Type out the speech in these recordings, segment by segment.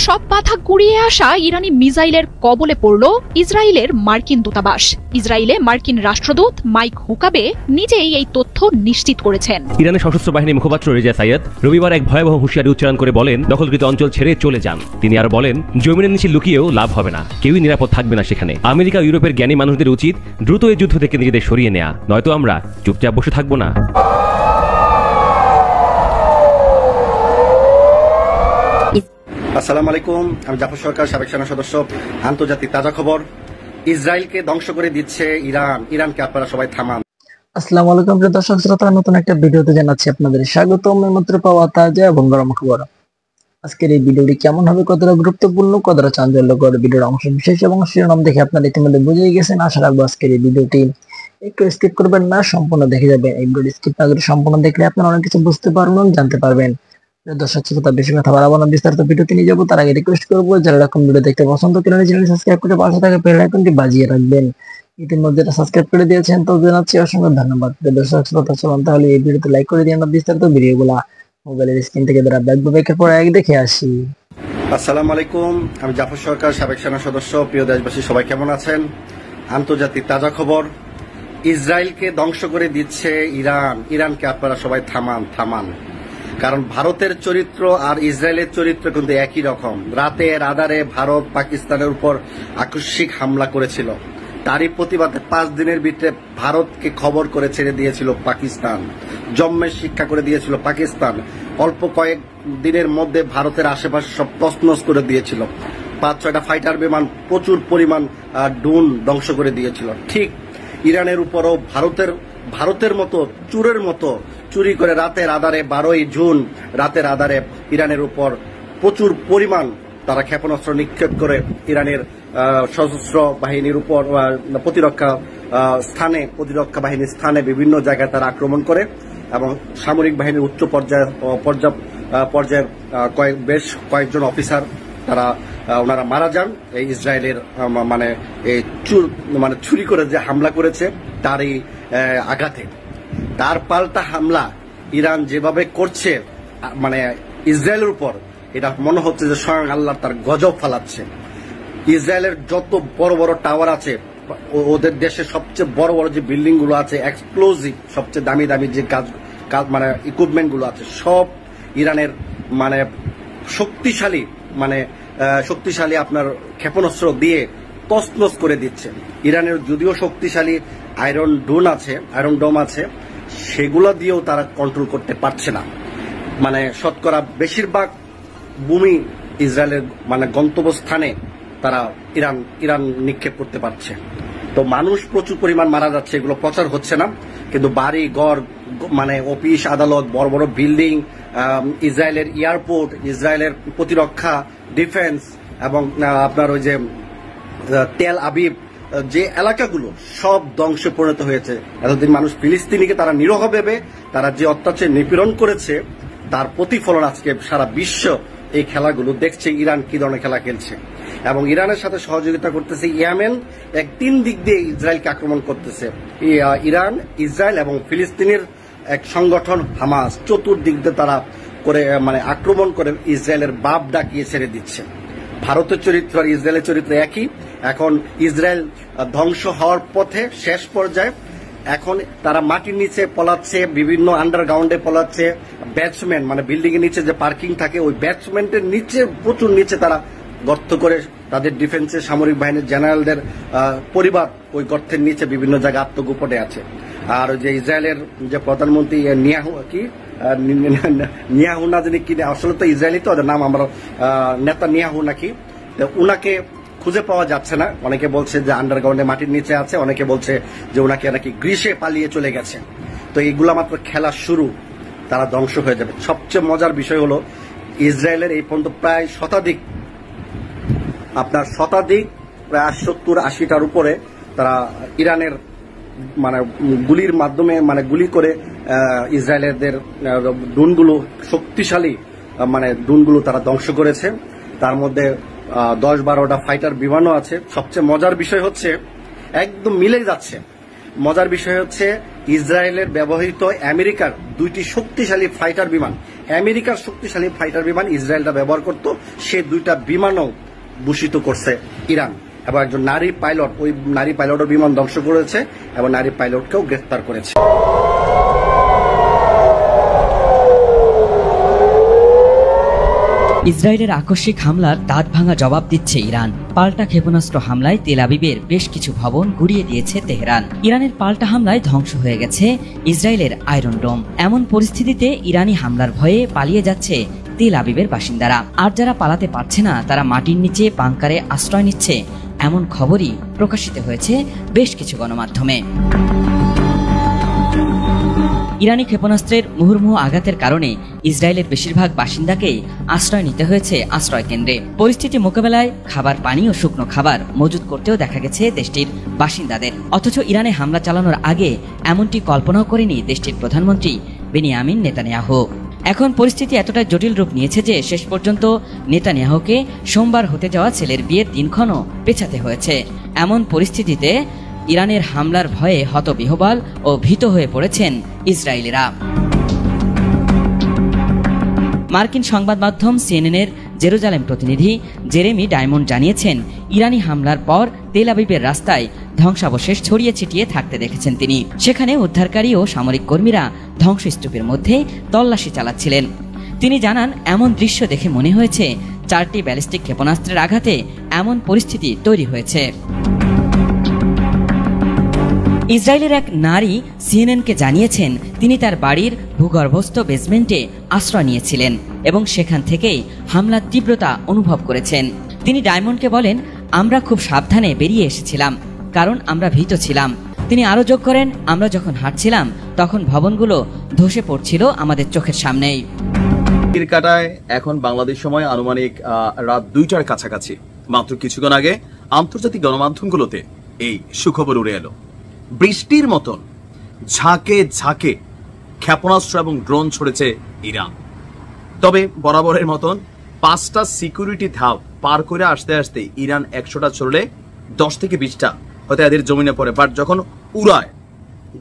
সব বাধা গুড়িয়ে আসা ইরানি মিসাইলের কবলে পড়ল ইসরায়েলের মার্কিন দূতাবাস। ইসরায়েলে মার্কিন রাষ্ট্রদূত মাইক হুকাবে নিজেই এই তথ্য নিশ্চিত করেছেন। ইরানের সশস্ত্র বাহিনীর মুখপাত্র রেজা সাইয়েদ রবিবার এক ভয়াবহ হুঁশিয়ারি উচ্চারণ করে বলেন, দখলকৃত অঞ্চল ছেড়ে চলে যান। তিনি আরো বলেন, জমিনের নিচে লুকিয়েও লাভ হবে না, কেউই নিরাপদ থাকবে না সেখানে। আমেরিকা ইউরোপের জ্ঞানী মানুষদের উচিত দ্রুত এই যুদ্ধ থেকে নিজেদের সরিয়ে নেওয়া, নয়তো আমরা চুপচাপ বসে থাকবো না। আসসালামু আলাইকুম, আমি জাফর সরকার, সাবেক সেনা সদস্য। আন্তর্জাতিক তাজা খবর, ইসরায়েলকে ধ্বংস করে দিচ্ছে ইরান। ইরানকে আপনারা সবাই থামান। আসসালামু আলাইকুম প্রিয় দর্শক শ্রোতা, নতুন একটা ভিডিওতে জানাচ্ছি আপনাদের স্বাগতম। মাত্র পাওয়া তাজা এবং গরম খবর। আজকের এই ভিডিওটি কেমন হবে, কতটা গুরুত্বপূর্ণ, কতটা চাঞ্চল্যকর, ভিডিওর অংশ বিশেষ এবং শিরোনাম দেখে আপনারা ইতিমধ্যে বুঝেই গেছেন। আশা রাখবো আজকের এই ভিডিওটি একটু স্কিপ করবেন না, সম্পূর্ণ দেখে যাবেন। এই ভিডিওটি স্কিপ না করে সম্পূর্ণ দেখলে আপনারা অনেক কিছু বুঝতে পারবেন, জানতে পারবেন। দর্শক শ্রোতা, বেশি কথা বাড়াবো না, বিস্তারিত ভিডিওতে নিয়ে যাবো। তার আগে রিকোয়েস্ট করবো, যারা এরকম ভিডিও দেখতে পছন্দ করেন চ্যানেলটি সাবস্ক্রাইব করে পাশে থাকা বেল আইকনটি বাজিয়ে রাখবেন। ইতিমধ্যে সাবস্ক্রাইব করে দিয়েছেন তো জানাচ্ছি অসংখ্য ধন্যবাদ। দর্শক শ্রোতা, চলুন তাহলে এই ভিডিওতে লাইক করে দিন। বিস্তারিত ভিডিওগুলা মোবাইলের স্ক্রিন থেকে যারা ব্যাকের পর এক দেখে আসি। আসসালামু আলাইকুম, আমি জাফর সরকার, সাবেক সেনা সদস্য। প্রিয় দেশবাসী, সবাই কেমন আছেন? আন্তর্জাতিক তাজা খবর, ইসরায়েলকে ধ্বংস করে দিচ্ছে ইরান। ইরানকে আপনারা সবাই থামান। কারণ ভারতের চরিত্র আর ইসরায়েলের চরিত্র কিন্তু একই রকম। রাতের আধারে ভারত পাকিস্তানের উপর আকস্মিক হামলা করেছিল। তারই প্রতিবাদে 5 দিনের ভিতরে ভারতকে খবর করে ছেড়ে দিয়েছিল পাকিস্তান, জম্মের শিক্ষা করে দিয়েছিল পাকিস্তান। অল্প কয়েক দিনের মধ্যে ভারতের আশেপাশে সব তছনছ করে দিয়েছিল। 5-6টা ফাইটার বিমান, প্রচুর পরিমাণ ড্রোন ধ্বংস করে দিয়েছিল। ঠিক ইরানের উপরও ভারতের মতো চুরের মতো চুরি করে রাতের আধারে 12ই জুন রাতের আধারে ইরানের উপর প্রচুর পরিমাণ তারা ক্ষেপণাস্ত্র নিক্ষেপ করে ইরানের সশস্ত্র বাহিনীর উপর প্রতিরক্ষা বাহিনীর স্থানে বিভিন্ন জায়গায় তারা আক্রমণ করে এবং সামরিক বাহিনীর উচ্চ পর্যায়ের বেশ কয়েকজন অফিসার ওনারা মারা যান। এই ইসরায়েলের চুরি করে যে হামলা করেছে তারই আঘাতে। তার পাল্টা হামলা ইরান যেভাবে করছে ইসরায়েলের উপর, এটা মনে হচ্ছে যে স্বয়ং আল্লাহ তার গজব ফালাচ্ছে। ইসরায়েলের যত বড় বড় টাওয়ার আছে, ওদের দেশে সবচেয়ে বড় বড় যে বিল্ডিং গুলো আছে, এক্সপ্লোজিভ সবচেয়ে দামি দামি যে ইকুইপমেন্ট গুলো আছে, সব ইরানের শক্তিশালী আপনার ক্ষেপণাস্ত্র দিয়ে তছনছ করে দিচ্ছে। ইরানের যদিও শক্তিশালী আয়রন ডোম আছে, সেগুলো দিয়েও তারা কন্ট্রোল করতে পারছে না। শতকরা বেশিরভাগ ভূমি ইসরায়েলের গন্তব্যস্থানে তারা ইরান নিক্ষেপ করতে পারছে। তো মানুষ প্রচুর পরিমাণ মারা যাচ্ছে, এগুলো প্রচার হচ্ছে না, কিন্তু বাড়ি ঘর অফিস আদালত, বড় বড় বিল্ডিং, ইসরায়েলের এয়ারপোর্ট, ইসরায়েলের প্রতিরক্ষা ডিফেন্স এবং আপনার ওই যে তেল আবিব যে এলাকাগুলো সব ধ্বংসে পরিণত হয়েছে। এতদিন মানুষ ফিলিস্তিনিকে তারা নিরহ ভেবে তারা যে অত্যাচার নিপীড়ন করেছে, তার প্রতিফলন আজকে সারা বিশ্ব এই খেলাগুলো দেখছে। ইরান কি ধরনের খেলা খেলছে এবং ইরানের সাথে সহযোগিতা করতেছে ইয়েমেন। 3 দিক দিয়ে ইসরায়েলকে আক্রমণ করতেছে। ইরান, ইসরায়েল এবং ফিলিস্তিনের এক সংগঠন হামাস, চতুর্দিক দিয়ে তারা করে আক্রমণ করে ইসরায়েলের বাপ ডাকিয়ে ছেড়ে দিচ্ছে। ভারতের চরিত্র আর ইসরায়েলের চরিত্র একই। এখন ইসরায়েল ধ্বংস হওয়ার পথে, শেষ পর্যায়ে। এখন তারা মাটির নিচে পলাচ্ছে, বিভিন্ন আন্ডারগ্রাউন্ডে পলাচ্ছে। ব্যাটসম্যান বিল্ডিং এর নিচে যে পার্কিং থাকে, ওই ব্যাটসম্যানের নিচে প্রচুর নিচে তারা গর্ত করে তাদের ডিফেন্সের সামরিক বাহিনীর জেনারেলদের পরিবার ওই গর্তের নিচে বিভিন্ন জায়গায় আত্মগোপনে আছে। আর যে ইসরায়েলের যে প্রধানমন্ত্রী নিয়াহু না জানি কি, আসলে তো ইসরায়েলি, তো ওদের নাম আমরা নেতা নিয়াহু নাকি, উনাকে খুঁজে পাওয়া যাচ্ছে না। অনেকে বলছে যে আন্ডারগ্রাউন্ডে মাটির নিচে আছে, অনেকে বলছে যে ওনাকে নাকি গ্রীসে পালিয়ে চলে গেছে। তো এইগুলা মাত্র খেলা শুরু, তারা ধ্বংস হয়ে যাবে। সবচেয়ে মজার বিষয় হলো ইসরায়েলের এই পর্যন্ত প্রায় শতাধিক প্রায় 70-80টার উপরে তারা ইরানের গুলির মাধ্যমে গুলি করে ইসরায়েলের ড্রোনগুলো, শক্তিশালী ড্রোনগুলো তারা ধ্বংস করেছে। তার মধ্যে 10-12টা ফাইটার বিমানও আছে। সবচেয়ে মজার বিষয় হচ্ছে, একদম মিলে যাচ্ছে, মজার বিষয় হচ্ছে ইসরায়েলের ব্যবহৃত আমেরিকার 2টি শক্তিশালী ফাইটার বিমান আমেরিকার শক্তিশালী ফাইটার বিমান ইসরায়েলটা ব্যবহার করত, সে 2টা বিমানও ভূষিত করছে ইরান, এবং একজন নারী পাইলট, ওই নারী পাইলটের বিমান ধ্বংস করেছে এবং নারী পাইলটকেও গ্রেফতার করেছে। ইসরায়েলের আকস্মিক হামলার দাঁত ভাঙা জবাব দিচ্ছে ইরান। পাল্টা ক্ষেপণাস্ত্র হামলায় তেল আবিবের বেশ কিছু ভবন গুড়িয়ে দিয়েছে তেহরান। ইরানের পাল্টা হামলায় ধ্বংস হয়ে গেছে ইসরায়েলের আয়রন ডোম। এমন পরিস্থিতিতে ইরানি হামলার ভয়ে পালিয়ে যাচ্ছে তেল আবিবের বাসিন্দারা। আর যারা পালাতে পারছে না তারা মাটির নিচে বাংকারে আশ্রয় নিচ্ছে, এমন খবরই প্রকাশিত হয়েছে বেশ কিছু গণমাধ্যমে। ইরানি ক্ষেপণাস্ত্রের মুহুর্মুহু আঘাতের কারণে ইসরায়েলের বেশিরভাগ বাসিন্দাকেই আশ্রয় নিতে হয়েছে আশ্রয় কেন্দ্রে। পরিস্থিতি মোকাবেলায় খাবার, পানি ও শুকনো খাবার মজুত করতেও দেখা গেছে দেশটির বাসিন্দাদের। অথচ ইরানে হামলা চালানোর আগে এমনটি কল্পনাও করেনি দেশটির প্রধানমন্ত্রী বেনিয়ামিন নেতানিয়াহু। এখন পরিস্থিতি এতটা জটিল রূপ নিয়েছে যে শেষ পর্যন্ত নেতানিয়াহুকে সোমবার হতে যাওয়া ছেলের বিয়ের দিনক্ষণও পেছাতে হয়েছে। এমন পরিস্থিতিতে ইরানের হামলার ভয়ে হতবিহ্বল ও ভীত হয়ে পড়েছেন ইসরায়েলিরা। মার্কিন সংবাদ মাধ্যম সিএনএনের জেরুজালেম প্রতিনিধি জেরেমি ডায়মন্ড জানিয়েছেন, ইরানি হামলার পর তেল আবিবের রাস্তায় ধ্বংসাবশেষ ছড়িয়ে ছিটিয়ে থাকতে দেখেছেন তিনি। সেখানে উদ্ধারকারী ও সামরিক কর্মীরা ধ্বংসস্তূপের মধ্যে তল্লাশি চালাচ্ছিলেন। তিনি জানান, এমন দৃশ্য দেখে মনে হয়েছে 4টি ব্যালিস্টিক ক্ষেপণাস্ত্রের আঘাতে এমন পরিস্থিতি তৈরি হয়েছে। ইসরায়েলের এক নারী সিএনএনকে জানিয়েছেন, তিনি তার বাড়ির ভূগর্ভস্থ বেসমেন্টে আশ্রয় নিয়েছিলেন এবং সেখান থেকেই হামলার তীব্রতা অনুভব করেছেন। তিনি ডায়মন্ডকে বলেন, আমরা খুব সাবধানে বেরিয়ে এসেছিলাম কারণ আমরা ভীত ছিলাম। তিনি আরও যোগ করেন, আমরা যখন হাঁটছিলাম তখন ভবনগুলো ধসে পড়ছিল আমাদের চোখের সামনেই। কাটায় এখন বাংলাদেশ সময় আনুমানিক রাত 2টার কাছাকাছি। মাত্র কিছুক্ষণ আগে আন্তর্জাতিক গণমাধ্যমগুলোতে এই সুখবর উড়ে এলো। বৃষ্টির মতন ঝাঁকে ঝাঁকে ক্ষেপণাস্ত্র এবং ড্রোন ছড়েছে ইরান। তবে বরাবরের মতন 5টা সিকিউরিটি ধাপ পার করে আসতে আসতে ইরান 100টা ছড়লে 10 থেকে 20টা হয়তো এদের জমিনে পড়ে। বাট যখন উড়ায়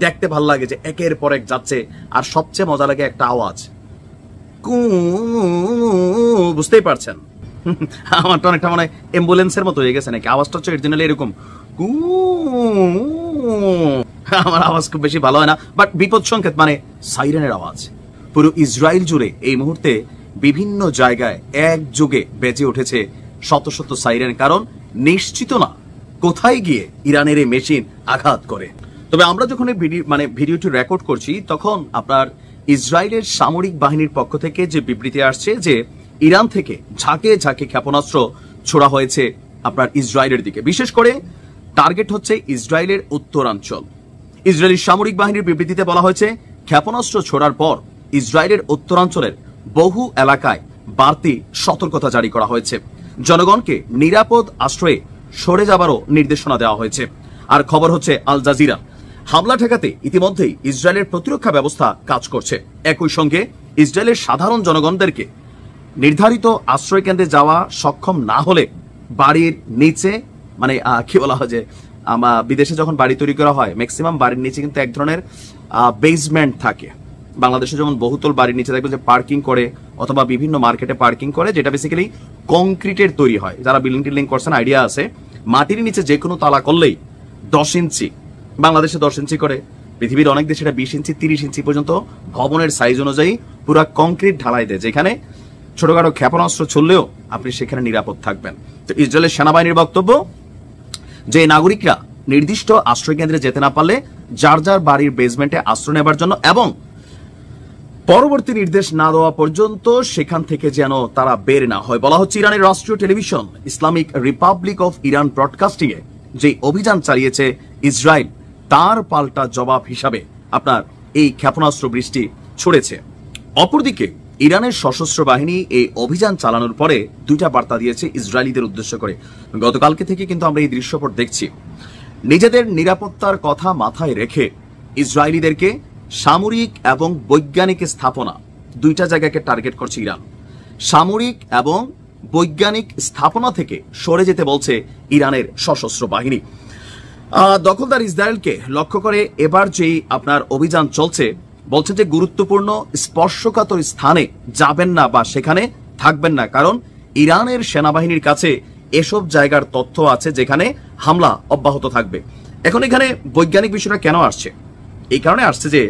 দেখতে ভাল লাগে যে একের পর এক যাচ্ছে। আর সবচেয়ে মজা লাগে একটা আওয়াজ, বুঝতেই পারছেন, আমার তো অনেকটা মনে হয় অ্যাম্বুলেন্সের মতো হয়ে গেছে নাকি। আওয়াজটা হচ্ছে অরিজিনালি এরকম। আমার আওয়াজ খুব বেশি ভালো হয় না, বাট বিপদ সংকেত মানে সাইরেনের আওয়াজ। পুরো ইসরায়েল জুড়ে এই মুহূর্তে বিভিন্ন জায়গায় একযোগে বেজে উঠেছে শত শত সাইরেন। কারণ নিশ্চিত না কোথায় গিয়ে ইরানের এই মেশিন আঘাত করে। তবে আমরা যখন এই ভিডিওটি রেকর্ড করছি তখন আপনার ইসরায়েলের সামরিক বাহিনীর পক্ষ থেকে যে বিবৃতি আসছে যে ইরান থেকে ঝাঁকে ঝাঁকে ক্ষেপণাস্ত্র ছোড়া হয়েছে আপনার ইসরায়েলের দিকে। বিশেষ করে টার্গেট হচ্ছে ইসরায়েলের উত্তরাঞ্চল। ইসরায়েলি সামরিক বাহিনীর বিবৃতিতে বলা হয়েছে, ক্ষেপণাস্ত্র ছোড়ার পর ইসরায়েলের উত্তরাঞ্চলের বহু এলাকায় বাড়তি সতর্কতা জারি করা হয়েছে। জনগণকে নিরাপদ আশ্রয়ে সরে যাবারও নির্দেশনা দেওয়া হয়েছে। আর খবর হচ্ছে আল জাজিরা, হামলা ঠেকাতে ইতিমধ্যেই ইসরায়েলের প্রতিরক্ষা ব্যবস্থা কাজ করছে। একই সঙ্গে ইসরায়েলের সাধারণ জনগণদেরকে নির্ধারিত আশ্রয় কেন্দ্রে যাওয়া সক্ষম না হলে বাড়ির নিচে, মানে কি বলা হয় যে বিদেশে যখন বাড়ি তৈরি করা হয় ম্যাক্সিমাম বাড়ির নিচে কিন্তু এক ধরনের বেসমেন্ট থাকে। বাংলাদেশে যেমন বহুতল বাড়ির নিচে দেখবেন যে পার্কিং করে অথবা বিভিন্ন মার্কেটে পার্কিং করে, যেটা বেসিক্যালি কংক্রিটের তৈরি হয়। যারা বিল্ডিং টিল্ডিং করছেন আইডিয়া আছে। মাটির নিচে যে কোনো তালা করলেই 10 ইঞ্চি, বাংলাদেশে 10 ইঞ্চি করে, পৃথিবীর অনেক দেশে 20 ইঞ্চি 30 ইঞ্চি পর্যন্ত ভবনের সাইজ অনুযায়ী পুরো কংক্রিট ঢালাই দেয়, যেখানে ছোটখাটো ক্ষেপণাস্ত্র চললেও আপনি সেখানে নিরাপদ থাকবেন। তো ইসরায়েলের সেনাবাহিনীর বক্তব্য যে নাগরিকরা নির্দিষ্ট আশ্রয় কেন্দ্রে যেতে না পারলে যার যার বাড়ির বেসমেন্টে আশ্রয় নেবার জন্য এবং পরবর্তী নির্দেশ না দেওয়া পর্যন্ত সেখান থেকে যেন তারা বের না হয়। বলা হচ্ছে ইরানের রাষ্ট্রীয় television Islamic republic of Iran broadcasting এ যে অভিযান চালিয়েছে ইসরায়েল, তার পাল্টা জবাব হিসাবে আপনার এই ক্ষেপণাস্ত্র বৃষ্টি ছড়েছে। অপরদিকে ইরানের সশস্ত্র বাহিনী এই অভিযান চালানোর পরে 2টা বার্তা দিয়েছে ইসরায়েলিদের উদ্দেশ্য করে। গতকালকে থেকে কিন্তু আমরা এই দৃশ্যপট দেখছি। নিজেদের নিরাপত্তার কথা মাথায় রেখে ইসরায়েলিদেরকে সামরিক এবং বৈজ্ঞানিক স্থাপনা 2টা জায়গাকে টার্গেট করছে ইরান। সামরিক এবং বৈজ্ঞানিক স্থাপনা থেকে সরে যেতে বলছে ইরানের সশস্ত্র বাহিনী। দখলদার ইসরায়েলকে লক্ষ্য করে এবার যেই আপনার অভিযান চলছে, বলছে যে গুরুত্বপূর্ণ স্পর্শকাতর স্থানে যাবেন না বা সেখানে থাকবেন না, কারণ ইরানের সেনাবাহিনীর কাছে এসব জায়গার তথ্য আছে যেখানে হামলা অব্যাহত থাকবে। এখন এখানে বৈজ্ঞানিক বিষয়টা কেন আসছে? এই কারণে আসছে যে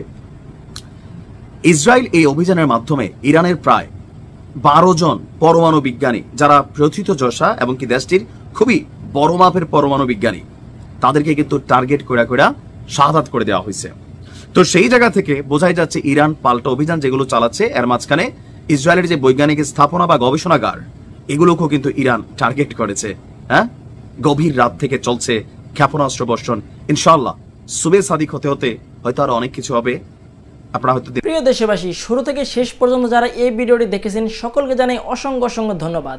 ইসরায়েল এই অভিযানের মাধ্যমে ইরানের প্রায় 12 জন পরমাণু বিজ্ঞানী, যারা প্রথিতযশা এবং কি দেশটির খুবই বড় মাপের পরমাণু বিজ্ঞানী, তাদেরকে কিন্তু টার্গেট করে শাহাদাত করে দেওয়া হয়েছে। তো সেই জায়গা থেকে বোঝাই যাচ্ছে ইরান পাল্টা অভিযান যেগুলো চালাচ্ছে, এর মাঝখানে ইসরায়েলের যে বৈজ্ঞানিক স্থাপনা বা গবেষণাগার, এগুলোকেও কিন্তু ইরান টার্গেট করেছে। হ্যাঁ, গভীর রাত থেকে চলছে ক্ষেপণাস্ত্র বর্ষণ। ইনশাআল্লাহ সুবে সাদিক হতে হতে হয়তো আরো অনেক কিছু হবে। আপনারা হয়তো প্রিয় দেশবাসী, শুরু থেকে শেষ পর্যন্ত যারা এই ভিডিওটি দেখেছেন সকলকে জানাই অসংখ্য অসংখ্য ধন্যবাদ।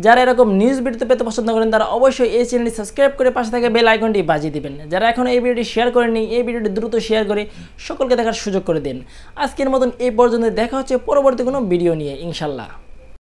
যারা এরকম নিউজ ভিডিও পেতে পছন্দ করেন তারা অবশ্যই এই চ্যানেলটি সাবস্ক্রাইব করে পাশে থাকা বেল আইকনটি বাজিয়ে দিবেন। যারা এখন এই ভিডিওটি শেয়ার করেননি, এই ভিডিওটি দ্রুত শেয়ার করে সকলকে দেখার সুযোগ করে দিন। আজকের মতন এই পর্যন্ত, দেখা হচ্ছে পরবর্তী কোনো ভিডিও নিয়ে ইনশাল্লাহ।